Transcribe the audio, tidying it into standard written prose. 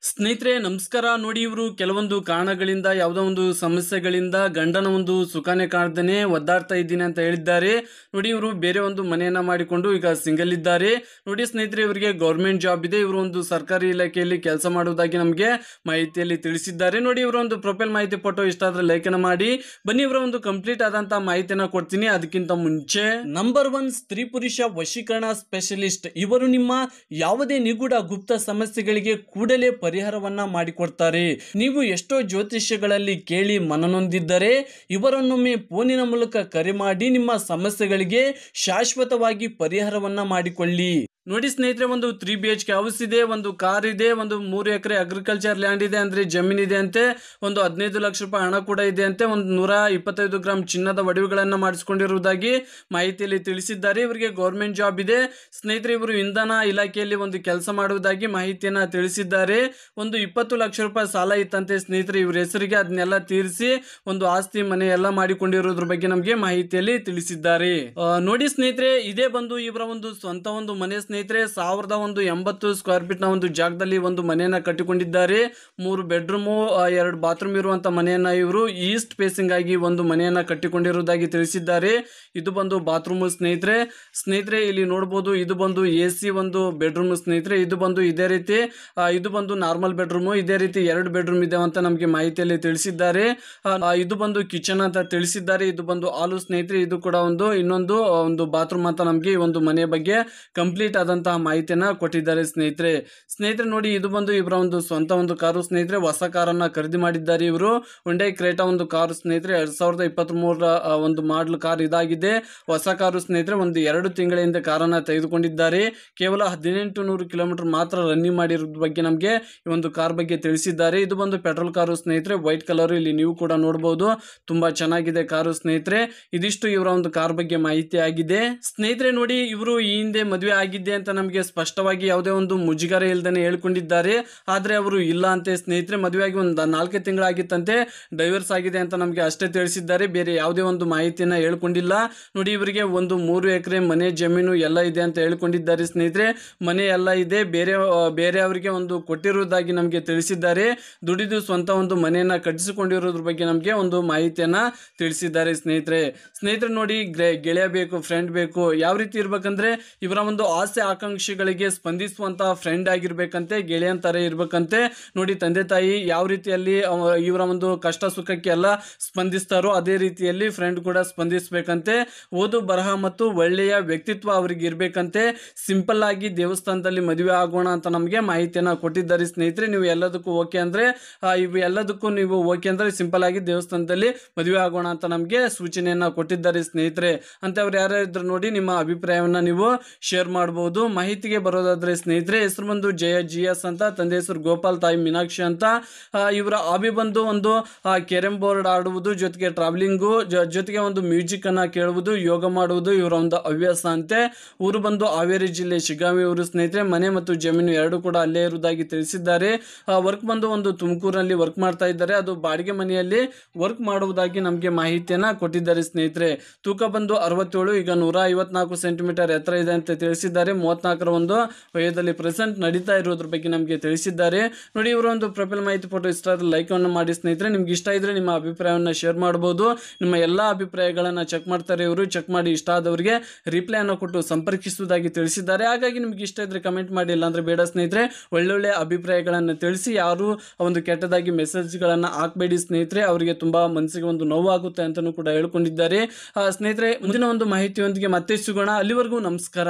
ಸ್ನೇಹಿತರೆ ನಮಸ್ಕಾರ. ನೋಡಿ, ಇವರು ಕೆಲವೊಂದು ಕಾರಣಗಳಿಂದ ಯಾವುದೋ ಒಂದು ಸಮಸ್ಯೆಗಳಿಂದ ಗಂಡನ ಒಂದು ಸುಖಾನೆ ಕಾಣ್ದೇನೆ ಒದ್ದಾಡ್ತಾ ಇದ್ದೀನಿ ಅಂತ ಹೇಳಿದ್ದಾರೆ. ನೋಡಿ, ಇವರು ಬೇರೆ ಒಂದು ಮನೆಯನ್ನ ಮಾಡಿಕೊಂಡು ಈಗ ಸಿಂಗಲ್ ಇದ್ದಾರೆ. ನೋಡಿ ಸ್ನೇಹಿತರೆ, ಇವರಿಗೆ ಗೌರ್ಮೆಂಟ್ ಜಾಬ್ ಇದೆ. ಇವರು ಒಂದು ಸರ್ಕಾರಿ ಇಲಾಖೆಯಲ್ಲಿ ಕೆಲಸ ಮಾಡುವುದಾಗಿ ನಮಗೆ ಮಾಹಿತಿಯಲ್ಲಿ ತಿಳಿಸಿದ್ದಾರೆ. ನೋಡಿ, ಇವರ ಒಂದು ಪ್ರೊಫೈಲ್ ಮಾಹಿತಿ ಫೋಟೋ ಇಷ್ಟ ಆದ್ರೆ ಲೈಕ್ ಅನ್ನ ಮಾಡಿ. ಬನ್ನಿ ಇವರ ಒಂದು ಕಂಪ್ಲೀಟ್ ಆದಂತಹ ಮಾಹಿತಿಯನ್ನ ಕೊಡ್ತೀನಿ. ಅದಕ್ಕಿಂತ ಮುಂಚೆ ನಂಬರ್ 1 ಸ್ತ್ರೀ ಪುರುಷ ವಶೀಕರಣ ಸ್ಪೆಷಲಿಸ್ಟ್. ಇವರು ನಿಮ್ಮ ಯಾವುದೇ ನಿಗೂಢ ಗುಪ್ತ ಸಮಸ್ಯೆಗಳಿಗೆ ಕೂಡಲೇ ಪರಿಹಾರವನ್ನ ಮಾಡಿಕೊಡ್ತಾರೆ. ನೀವು ಎಷ್ಟೋ ಜ್ಯೋತಿಷ್ಯಗಳಲ್ಲಿ ಕೇಳಿ ಮನನೊಂದಿದ್ದರೆ ಇವರನ್ನೊಮ್ಮೆ ಫೋನಿನ ಮೂಲಕ ಕರೆ ಮಾಡಿ ನಿಮ್ಮ ಸಮಸ್ಯೆಗಳಿಗೆ ಶಾಶ್ವತವಾಗಿ ಪರಿಹಾರವನ್ನ ಮಾಡಿಕೊಳ್ಳಿ. ನೋಡಿ ಸ್ನೇಹಿತರೆ, ಒಂದು 3 BHK ಹೌಸ್ ಇದೆ, ಒಂದು ಕಾರ್ ಇದೆ, ಒಂದು 3 ಎಕರೆ ಅಗ್ರಿಕಲ್ಚರ್ ಲ್ಯಾಂಡ್ ಇದೆ, ಅಂದ್ರೆ ಜಮೀನ್ ಇದೆ ಅಂತೆ. ಒಂದು 15 ಲಕ್ಷ ರೂಪಾಯಿ ಹಣ ಕೂಡ ಇದೆ ಅಂತೆ. ಒಂದು 125 ಗ್ರಾಮ್ ಚಿನ್ನದ ಒಡವೆಗಳನ್ನ ಮಾಡಿಸಿಕೊಂಡಿರುವುದಾಗಿ ಮಾಹಿತಿಯಲ್ಲಿ ತಿಳಿಸಿದ್ದಾರೆ. ಇವರಿಗೆ ಗೌರ್ಮೆಂಟ್ ಜಾಬ್ ಇದೆ. ಸ್ನೇಹಿತರೆ, ಇವರು ಇಂಧನ ಇಲಾಖೆಯಲ್ಲಿ ಒಂದು ಕೆಲಸ ಮಾಡುವುದಾಗಿ ಮಾಹಿತಿಯನ್ನ ತಿಳಿಸಿದ್ದಾರೆ. ಒಂದು 20 ಲಕ್ಷ ರೂಪಾಯಿ ಸಾಲ ಇತ್ತಂತೆ ಸ್ನೇಹಿತರೆ ಇವ್ರ ಹೆಸರಿಗೆ. ಅದನ್ನೆಲ್ಲ ತೀರಿಸಿ ಒಂದು ಆಸ್ತಿ ಮನೆ ಎಲ್ಲ ಮಾಡಿಕೊಂಡಿರೋದ್ರ ಬಗ್ಗೆ ನಮಗೆ ಮಾಹಿತಿಯಲ್ಲಿ ತಿಳಿಸಿದ್ದಾರೆ. ನೋಡಿ ಸ್ನೇಹಿತರೆ, ಇದೇ ಬಂದು ಇವರ ಒಂದು ಸ್ವಂತ ಒಂದು ಮನೆ ಸ್ನೇಹಿತರೆ. 1080 ಸ್ಕ್ವೇರ್ ಫೀಟ್ ನ ಒಂದು ಜಾಗದಲ್ಲಿ ಒಂದು ಮನೆಯನ್ನ ಕಟ್ಟಿಕೊಂಡಿದ್ದಾರೆ. 3 ಬೆಡ್ರೂಮು 2 ಬಾತ್ರೂಮ್ ಇರುವಂತ ಮನೆಯನ್ನ ಇವರು ಈಸ್ಟ್ ಫೇಸಿಂಗ್ ಆಗಿ ಒಂದು ಮನೆಯನ್ನ ಕಟ್ಟಿಕೊಂಡಿರುವುದಾಗಿ ತಿಳಿಸಿದ್ದಾರೆ. ಇದು ಬಂದು ಬಾತ್ರೂಮ್ ಸ್ನೇಹಿತರೆ ಇಲ್ಲಿ ನೋಡಬಹುದು. ಇದು ಬಂದು AC ಒಂದು ಬೆಡ್ರೂಮ್ ಸ್ನೇಹಿತರೆ. ಇದು ಬಂದು ಇದೇ ರೀತಿ ಇದು ಬಂದು ನಾರ್ಮಲ್ ಬೆಡ್ರೂಮ್. ಇದೇ ರೀತಿ 2 ಬೆಡ್ರೂಮ್ ಇದೆ ಅಂತ ನಮಗೆ ಮಾಹಿತಿಯಲ್ಲಿ ತಿಳಿಸಿದ್ದಾರೆ. ಇದು ಬಂದು ಕಿಚನ್ ಅಂತ ತಿಳಿಸಿದ್ದಾರೆ. ಇದು ಬಂದು ಹಾಲು ಸ್ನೇಹಿತರೆ. ಇದು ಕೂಡ ಇನ್ನೊಂದು ಬಾತ್ರೂಮ್ ಅಂತ ನಮಗೆ ಈ ಒಂದು ಮನೆ ಬಗ್ಗೆ ಕಂಪ್ಲೀಟ್ ಆದಂತಹ ಮಾಹಿತಿಯನ್ನ ಕೊಟ್ಟಿದ್ದಾರೆ ಸ್ನೇಹಿತರೆ. ನೋಡಿ, ಇದು ಬಂದು ಇವರ ಒಂದು ಸ್ವಂತ ಒಂದು ಕಾರು ಸ್ನೇಹಿತರೆ. ಹೊಸ ಕಾರನ್ನ ಖರೀದಿ ಮಾಡಿದ್ದಾರೆ ಇವರು. Hyundai Creta ಒಂದು ಕಾರು ಸ್ನೇಹಿತರೆ. 2023 ಒಂದು ಮಾಡಲ್ ಕಾರ್ ಇದಾಗಿದೆ. ಹೊಸ ಕಾರು ಸ್ನೇಹಿತರೆ. ಒಂದು 2 ತಿಂಗಳ ಹಿಂದೆ ಕಾರನ್ನ ತೆಗೆದುಕೊಂಡಿದ್ದಾರೆ. ಕೇವಲ 1800 ಕಿಲೋಮೀಟರ್ ಮಾತ್ರ ರನ್ನಿಂಗ್ ಮಾಡಿರೋದ್ರ ಬಗ್ಗೆ ನಮಗೆ ಈ ಒಂದು ಕಾರ್ ಬಗ್ಗೆ ತಿಳಿಸಿದ್ದಾರೆ. ಇದು ಬಂದು ಪೆಟ್ರೋಲ್ ಕಾರು ಸ್ನೇಹಿತರೆ. White colour. ಇಲ್ಲಿ ನೀವು ಕೂಡ ನೋಡಬಹುದು. ತುಂಬಾ ಚೆನ್ನಾಗಿದೆ ಕಾರು ಸ್ನೇಹಿತರೆ. ಇದಿಷ್ಟು ಇವರ ಒಂದು ಕಾರ್ ಬಗ್ಗೆ ಮಾಹಿತಿ ಆಗಿದೆ ಸ್ನೇಹಿತರೆ. ನೋಡಿ, ಇವರು ಈ ಹಿಂದೆ ಮದುವೆ ಆಗಿದ್ದೆ ಅಂತ ನಮಗೆ ಸ್ಪಷ್ಟವಾಗಿ ಯಾವುದೇ ಒಂದು ಮುಜುಗರ ಇಲ್ದೇನೆ ಹೇಳ್ಕೊಂಡಿದ್ದಾರೆ. ಆದ್ರೆ ಅವರು ಇಲ್ಲ ಅಂತೆ ಸ್ನೇಹಿತರೆ. ಮದುವೆ ಆಗಿ ಒಂದು 4 ತಿಂಗಳಾಗಿತ್ತಂತೆ. ಡೈವರ್ಸ್ ಆಗಿದೆ ಅಂತ ನಮಗೆ ಅಷ್ಟೇ ತಿಳಿಸಿದ್ದಾರೆ. ಬೇರೆ ಯಾವುದೇ ಒಂದು ಮಾಹಿತಿಯನ್ನ ಹೇಳ್ಕೊಂಡಿಲ್ಲ. ನೋಡಿ, ಇವರಿಗೆ ಒಂದು 3 ಎಕರೆ ಮನೆ ಜಮೀನು ಎಲ್ಲ ಇದೆ ಅಂತ ಹೇಳ್ಕೊಂಡಿದ್ದಾರೆ ಸ್ನೇಹಿತರೆ. ಮನೆ ಎಲ್ಲ ಇದೆ. ಬೇರೆ ಅವರಿಗೆ ಒಂದು ಕೊಟ್ಟಿರುವುದಾಗಿ ನಮಗೆ ತಿಳಿಸಿದ್ದಾರೆ. ದುಡಿದು ಸ್ವಂತ ಒಂದು ಮನೆಯನ್ನ ಕಟ್ಟಿಸಿಕೊಂಡಿರೋದ್ರ ಬಗ್ಗೆ ನಮಗೆ ಒಂದು ಮಾಹಿತಿಯನ್ನ ತಿಳಿಸಿದ್ದಾರೆ ಸ್ನೇಹಿತರೆ. ನೋಡಿ, ಗೆಳೆಯ ಬೇಕು, ಫ್ರೆಂಡ್ ಬೇಕು. ಯಾವ ರೀತಿ ಇರ್ಬೇಕಂದ್ರೆ ಇವರ ಒಂದು ಆಸೆ ಆಕಾಂಕ್ಷೆಗಳಿಗೆ ಸ್ಪಂದಿಸುವಂತಹ ಫ್ರೆಂಡ್ ಆಗಿರ್ಬೇಕಂತೆ, ಗೆಳೆಯನ್ ತರ ಇರ್ಬೇಕಂತೆ. ನೋಡಿ, ತಂದೆ ತಾಯಿ ಯಾವ ರೀತಿಯಲ್ಲಿ ಇವರ ಒಂದು ಕಷ್ಟ ಸುಖಕ್ಕೆ ಎಲ್ಲ ಸ್ಪಂದಿಸ್ತಾರೋ ಅದೇ ರೀತಿಯಲ್ಲಿ ಫ್ರೆಂಡ್ ಕೂಡ ಸ್ಪಂದಿಸಬೇಕಂತೆ. ಓದು ಬರಹ ಮತ್ತು ಒಳ್ಳೆಯ ವ್ಯಕ್ತಿತ್ವ ಅವರಿಗೆ ಇರ್ಬೇಕಂತೆ. ಸಿಂಪಲ್ ಆಗಿ ದೇವಸ್ಥಾನದಲ್ಲಿ ಮದುವೆ ಆಗೋಣ ಅಂತ ನಮಗೆ ಮಾಹಿತಿಯನ್ನ ಕೊಟ್ಟಿದ್ದಾರೆ ಸ್ನೇಹಿತರೆ. ನೀವು ಎಲ್ಲದಕ್ಕೂ ಓಕೆ ಅಂದ್ರೆ ಸಿಂಪಲ್ ಆಗಿ ದೇವಸ್ಥಾನದಲ್ಲಿ ಮದುವೆ ಆಗೋಣ ಅಂತ ನಮಗೆ ಸೂಚನೆಯನ್ನ ಕೊಟ್ಟಿದ್ದಾರೆ ಸ್ನೇಹಿತರೆ. ಅಂತ ಅವ್ರು ಯಾರ್ಯಾರಿದ್ರು ನೋಡಿ, ನಿಮ್ಮ ಅಭಿಪ್ರಾಯವನ್ನ ನೀವು ಶೇರ್ ಮಾಡಬಹುದು. ಮಾಹಿತಿಗೆ ಬರೋದಾದ್ರೆ ಸ್ನೇಹಿತರೆ, ಹೆಸರು ಬಂದು ಜಯ GS ಅಂತ, ತಂದೆ ಹೆಸರು ಗೋಪಾಲ್, ತಾಯಿ ಮೀನಾಕ್ಷಿ ಅಂತ. ಇವರ ಹಾಬಿ ಬಂದು ಒಂದು ಕ್ಯಾರಂ ಬೋರ್ಡ್ ಆಡುವುದು, ಜೊತೆಗೆ ಟ್ರಾವೆಲಿಂಗು, ಜೊತೆಗೆ ಒಂದು ಮ್ಯೂಸಿಕ್ ಅನ್ನ ಕೇಳುವುದು, ಯೋಗ ಮಾಡುವುದು ಇವರ ಒಂದು ಹವ್ಯಾಸ ಅಂತೆ. ಊರು ಬಂದು ಹಾವೇರಿ ಜಿಲ್ಲೆ ಶಿಗ್ಗಾಂವಿ ಊರು ಸ್ನೇಹಿತರೆ. ಮನೆ ಮತ್ತು ಜಮೀನು 2 ಕೂಡ ಅಲ್ಲೇ ಇರುವುದಾಗಿ ತಿಳಿಸಿದ್ದಾರೆ. ವರ್ಕ್ ಬಂದು ಒಂದು ತುಮಕೂರಿನಲ್ಲಿ ವರ್ಕ್ ಮಾಡ್ತಾ ಇದ್ದಾರೆ. ಅದು ಬಾಡಿಗೆ ಮನೆಯಲ್ಲಿ ವರ್ಕ್ ಮಾಡುವುದಾಗಿ ನಮಗೆ ಮಾಹಿತಿಯನ್ನ ಕೊಟ್ಟಿದ್ದಾರೆ ಸ್ನೇಹಿತರೆ. ತೂಕ ಬಂದು 67, ಈಗ 154 ಸೆಂಟಿಮೀಟರ್ ಎತ್ತರ ಇದೆ ಅಂತ ತಿಳಿಸಿದ್ದಾರೆ. 34ರ ಒಂದು ವಯದಲ್ಲಿ ಪ್ರೆಸೆಂಟ್ ನಡೀತಾ ಇರೋದ್ರ ಬಗ್ಗೆ ನಮಗೆ ತಿಳಿಸಿದ್ದಾರೆ. ನೋಡಿ, ಇವರ ಒಂದು ಪ್ರೊಫೈಲ್ ಮಾಹಿತಿ ಫೋಟೋ ಇಷ್ಟ ಆದ್ರೆ ಲೈಕ್ ಅನ್ನು ಮಾಡಿ ಸ್ನೇಹಿತರೆ. ನಿಮ್ಗೆ ಇಷ್ಟ ಇದ್ರೆ ನಿಮ್ಮ ಅಭಿಪ್ರಾಯವನ್ನ ಶೇರ್ ಮಾಡಬಹುದು. ನಿಮ್ಮ ಎಲ್ಲಾ ಅಭಿಪ್ರಾಯಗಳನ್ನ ಚೆಕ್ ಮಾಡ್ತಾರೆ ಇವರು. ಚೆಕ್ ಮಾಡಿ ಇಷ್ಟ ಆದವರಿಗೆ ರಿಪ್ಲೈ ಅನ್ನು ಕೊಟ್ಟು ಸಂಪರ್ಕಿಸುವುದಾಗಿ ತಿಳಿಸಿದ್ದಾರೆ. ಹಾಗಾಗಿ ನಿಮ್ಗೆ ಇಷ್ಟ ಇದ್ರೆ ಕಮೆಂಟ್ ಮಾಡಿ, ಇಲ್ಲಾಂದ್ರೆ ಬೇಡ ಸ್ನೇಹಿತರೆ. ಒಳ್ಳೊಳ್ಳೆ ಅಭಿಪ್ರಾಯಗಳನ್ನ ತಿಳಿಸಿ. ಯಾರು ಒಂದು ಕೆಟ್ಟದಾಗಿ ಮೆಸೇಜ್ಗಳನ್ನ ಹಾಕಬೇಡಿ ಸ್ನೇಹಿತರೆ. ಅವರಿಗೆ ತುಂಬಾ ಮನಸ್ಸಿಗೆ ಒಂದು ನೋವಾಗುತ್ತೆ ಅಂತಾನೂ ಕೂಡ ಹೇಳ್ಕೊಂಡಿದ್ದಾರೆ ಸ್ನೇಹಿತರೆ. ಮುಂದಿನ ಒಂದು ಮಾಹಿತಿಯೊಂದಿಗೆ ಮತ್ತೆ ಸಿಗೋಣ. ಅಲ್ಲಿವರೆಗೂ ನಮಸ್ಕಾರ.